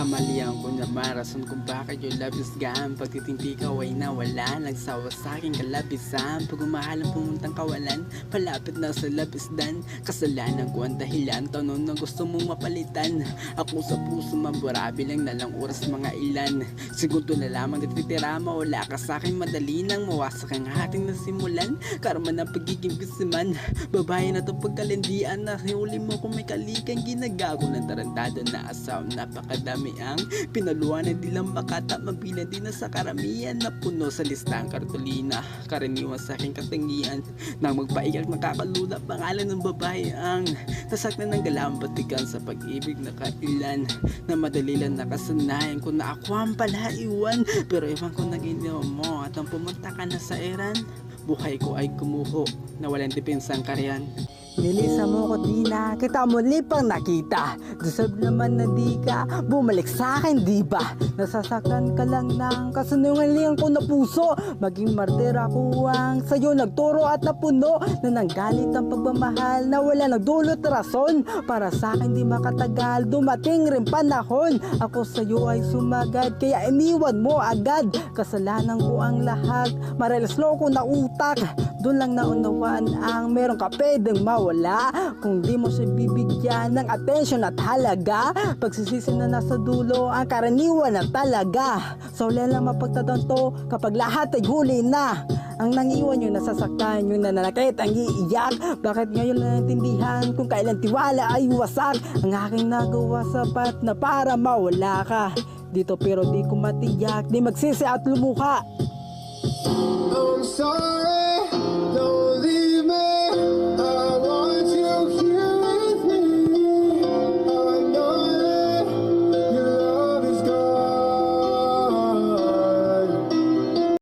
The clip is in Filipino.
Namalihan ko na marason kung bakit yung labis gam. Pagtitimpi ka ay nawala, nagsawa sa aking kalabisan. Pag umahalang pumuntang kawalan, palapit na sa labisdan. Kasalanan ko ang dahilan, tanong na gusto mong mapalitan. Ako sa puso mabura, bilang na lang oras mga ilan. Segundo na lamang natitira, mawala ka sa akin, madali nang mawasak ang ating nasimulan. Karma ng pagiging bisiman, babae na to pagkalandian. Nahuli mo kung may kalikang ginagago ng tarantado na asaw. Napakadami ang pinaluan na di lang makata, mabilang din na sa karamihan. Na puno sa listang kartolina, karaniwan sa aking katangian. Nang magpaiyak nakakalula, pangalan ng babae ang nasaktan ng galambatikan sa pag-ibig na kailan. Na madali lang nakasanayan ko na ako ang palaiwan. Pero ewan ko na ginawa mo at ang pumunta ka na sa Iran. Buhay ko ay gumuho na walang depensang karyan. Nilisa mo ko di na kita muli pang nakita. Deserve naman na di ka bumalik sa akin, di ba? Nasasaktan ka lang ng kasunungalingan ko na puso. Maging martir ako ang sa'yo nagturo at napuno na nanggalit ang pagmamahal na wala nagdulot rason. Para sa akin di makatagal, dumating rin panahon. Ako sa'yo ay sumagad, kaya iniwan mo agad. Kasalanan ko ang lahat, marelas loko na utak. Doon lang naunawaan ang meron ka pwedeng mawala. Kung di mo siya bibigyan ng atensyon at halaga, pagsisisi na nasa dulo ang karaniwan na talaga. So lang mapagtatanto kapag lahat ay huli na. Ang nangiwan yung nasasaktan, yung nananakit ang iiyak. Bakit ngayon naintindihan kung kailan tiwala ay wasak? Ang aking nagawa sapat na para mawala ka dito, pero di ko matiyak, di magsisi at lumuha. I'm sorry.